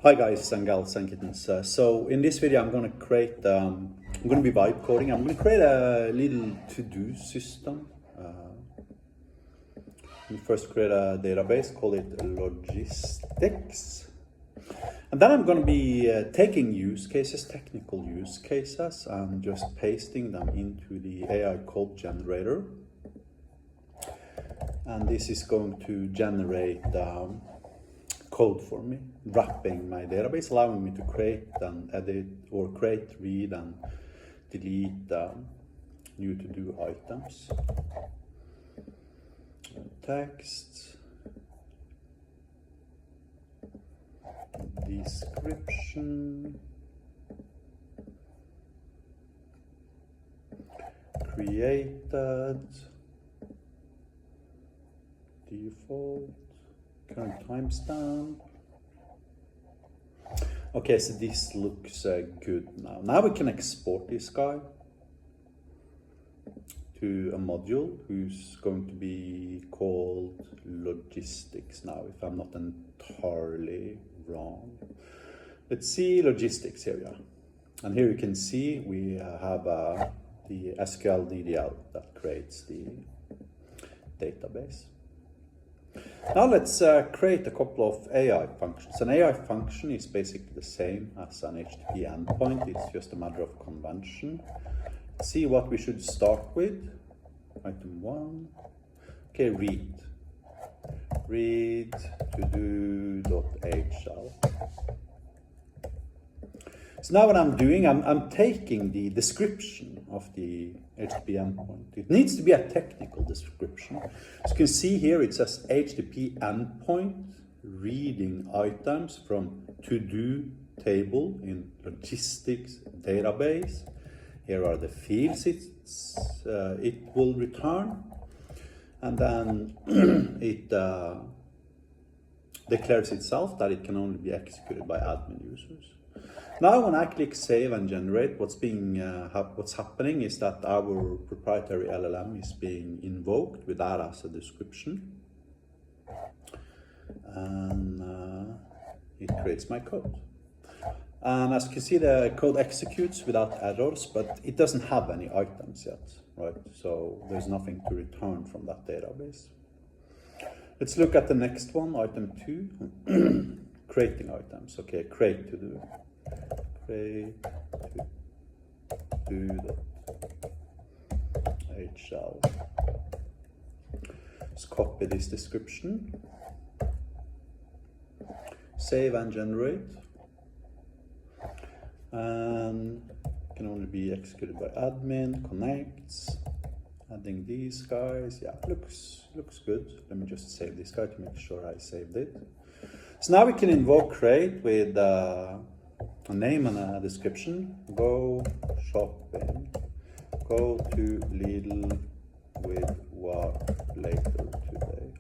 Hi guys and gals and kittens. So in this video I'm going to create, I'm going to be vibe coding. I'm going to create a little to-do system. We first create a database, call it logistics. And then I'm going to be taking use cases, technical use cases, and just pasting them into the AI code generator. And this is going to generate code for me, wrapping my database, allowing me to create and edit or create, read and delete new to-do items. Text, description, created, default, current timestamp. Okay, so this looks good now. Now we can export this guy to a module who's going to be called logistics now, if I'm not entirely wrong. Let's see logistics here, yeah. And here you can see we have the SQL DDL that creates the database. Now let's create a couple of AI functions. An AI function is basically the same as an HTTP endpoint. It's just a matter of convention. Let's see what we should start with. Item 1. Okay, read. Read todo.hl. So now what I'm doing, I'm taking the description of the HTTP endpoint. It needs to be a technical description. As you can see here, it says HTTP endpoint reading items from to-do table in logistics database. Here are the fields it will return, and then it declares itself that it can only be executed by admin users. Now when I click save and generate, what's happening is that our proprietary LLM is being invoked with that as a description, and it creates my code. And as you can see, the code executes without errors, but it doesn't have any items yet, right? So there's nothing to return from that database. Let's look at the next one, item 2, creating items. Okay, create to do. Create to do.hl. Let's copy this description. Save and generate. And can only be executed by admin, connects, adding these guys. Yeah, looks good. Let me just save this guy to make sure I saved it. So now we can invoke create with a name and a description. Go shopping, go to Lidl with what later today.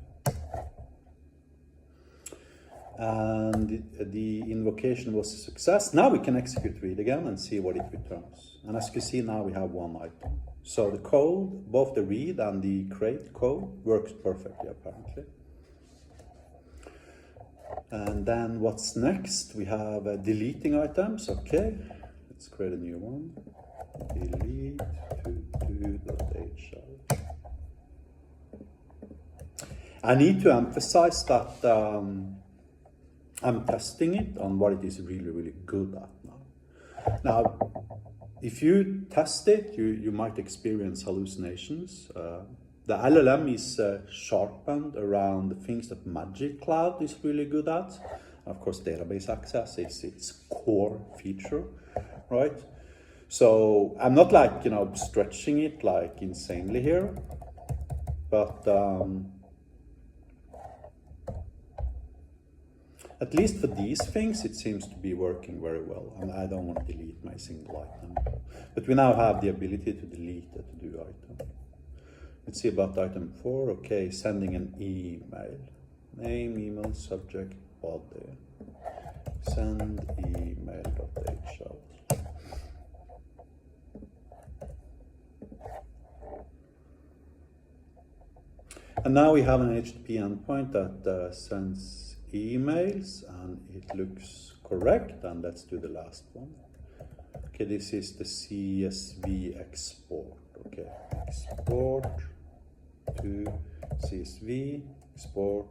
And the invocation was a success. Now we can execute read again and see what it returns. And as you can see, now we have one item. So the code, both the read and the create code, works perfectly apparently. And then what's next? We have deleting items. Okay, let's create a new one. Delete to do.hl. I need to emphasize that I'm testing it on what it is really good at now. Now, if you test it, you might experience hallucinations. The LLM is sharpened around the things that Magic Cloud is really good at. Of course, database access is its core feature, right? So I'm not like, stretching it like insanely here, but at least for these things, it seems to be working very well. And I don't want to delete my single item. But we now have the ability to delete a to-do item. Let's see about item 4. Okay, sending an email. Name, email, subject, body. Send email.hl. And now we have an HTTP endpoint that sends emails, and it looks correct, and let's do the last one. Okay, this is the CSV export. Okay, export to CSV, export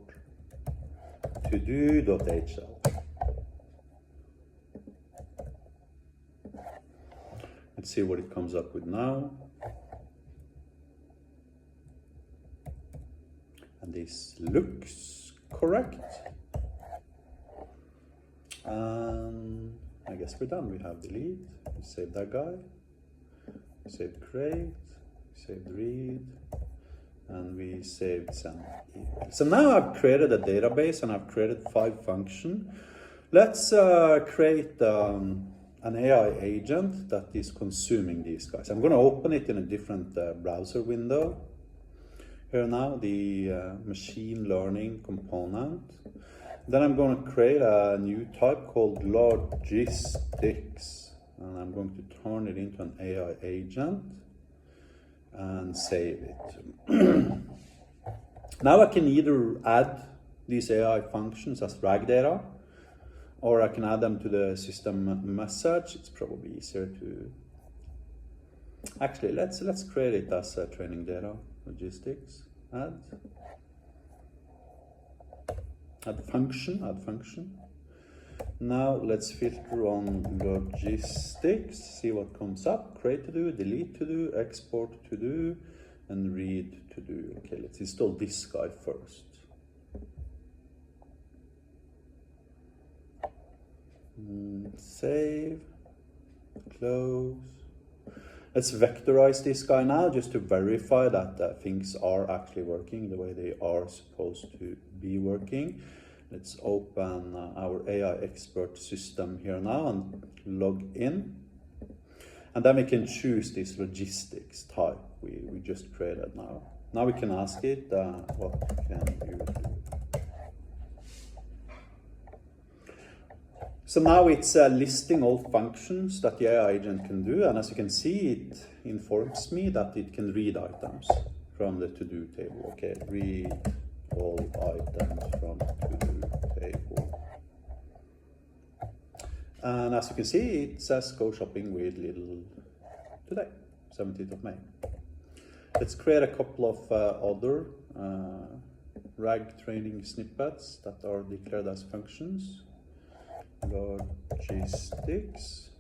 to do.hl. Let's see what it comes up with now. And this looks correct. And I guess we're done. We have delete, we save that guy, we saved create, we saved read, and we saved send. So now I've created a database and I've created 5 functions. Let's create an AI agent that is consuming these guys. I'm going to open it in a different browser window. Here now, the machine learning component. Then I'm going to create a new type called logistics, and I'm going to turn it into an AI agent and save it. Now I can either add these AI functions as RAG data, or I can add them to the system message. It's probably easier to... Actually, let's create it as a training data. Logistics, add function. Now let's filter on logistics, see what comes up. Create to do, delete to do, export to do, and read to do. Okay, let's install this guy first. Save, close. Let's vectorize this guy now just to verify that things are actually working the way they are supposed to be working. Let's open our AI expert system here now and log in. And then we can choose this logistics type we just created now. Now we can ask it, what can you do? So now it's listing all functions that the AI agent can do, and as you can see, it informs me that it can read items from the to-do table. Okay, read all items from to-do table. And as you can see, it says go shopping with Lidl today, 17th of May. Let's create a couple of other RAG training snippets that are declared as functions. Logistics,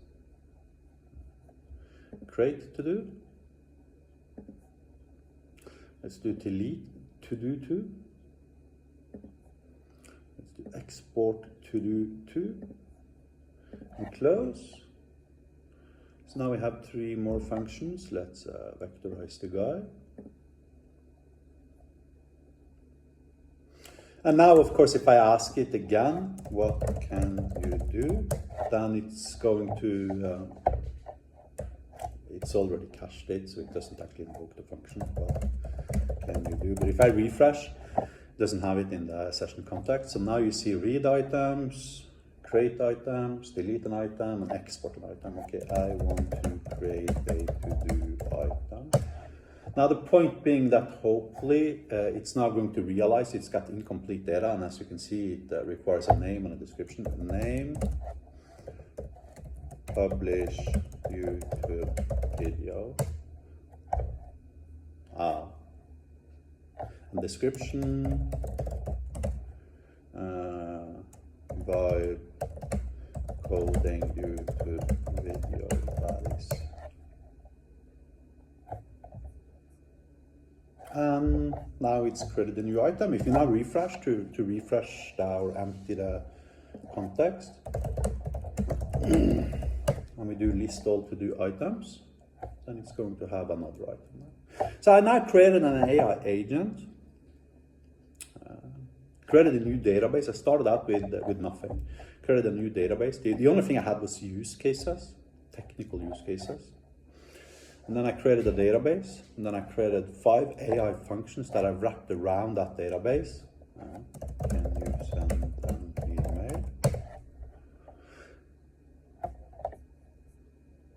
create to do. Let's do delete to do to. Let's do export to do to, and close. So now we have 3 more functions. Let's vectorize the guy. And now, of course, if I ask it again, what can you do? Then it's going to, it's already cached it, so it doesn't actually invoke the function. What can you do? But if I refresh, it doesn't have it in the session context. So now you see read items, create items, delete an item, and export an item. Okay, I want to create a to-do item. Now the point being that hopefully it's now going to realize it's got incomplete data, and as you can see, it requires a name and a description. Name, publish YouTube video, and description, by coding YouTube video values. Now it's created a new item. If you now refresh to refresh or empty the context, and we do list all to do items, then it's going to have another item. So I now created an AI agent, created a new database. I started out with nothing, created a new database. The only thing I had was use cases, technical use cases. And then I created a database, and then I created 5 AI functions that I wrapped around that database. Can you send an email?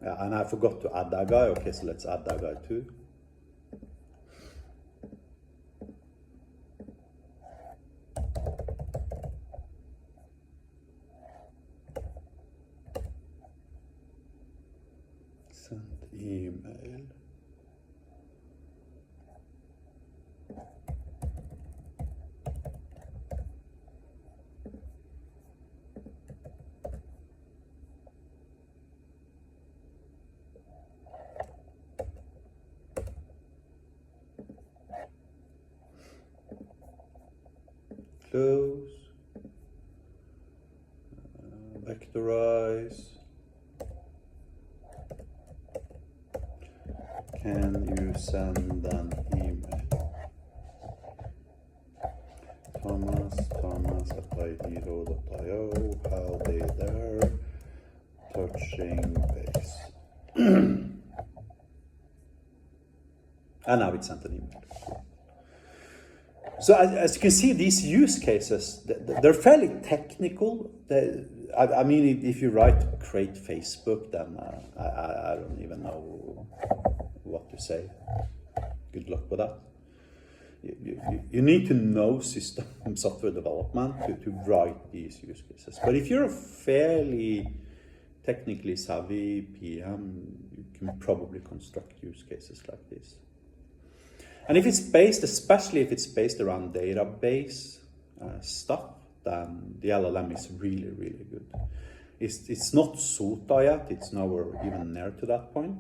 Yeah, and I forgot to add that guy. Okay, so let's add that guy too. email. Close. Vectorize. Can you send an email? Thomas at TODO.io. How they there? Touching base. And now it sent an email. So as you can see, these use cases, they're fairly technical. I mean, if you write create Facebook, then I don't even know what to say. Good luck with that. You need to know system software development to write these use cases. But if you're a fairly technically savvy PM, you can probably construct use cases like this. And if it's based, especially if it's based around database stuff, then the LLM is really, really good. It's not SOTA yet, it's nowhere even near to that point.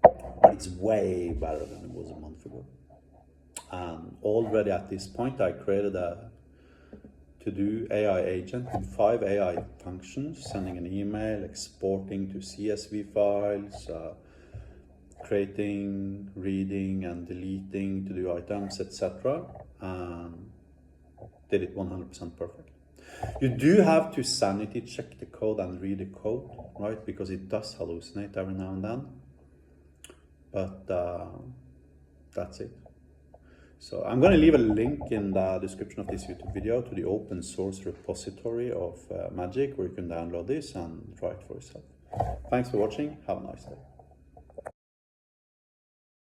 But it's way better than it was a month ago. And already at this point, I created a TODO AI agent with 5 AI functions, sending an email, exporting to CSV files, creating, reading and deleting TODO items, etc. Did it 100% perfect. You do have to sanity check the code and read the code, right? Because it does hallucinate every now and then. But that's it. So I'm going to leave a link in the description of this YouTube video to the open source repository of Magic, where you can download this and try it for yourself. Thanks for watching. Have a nice day.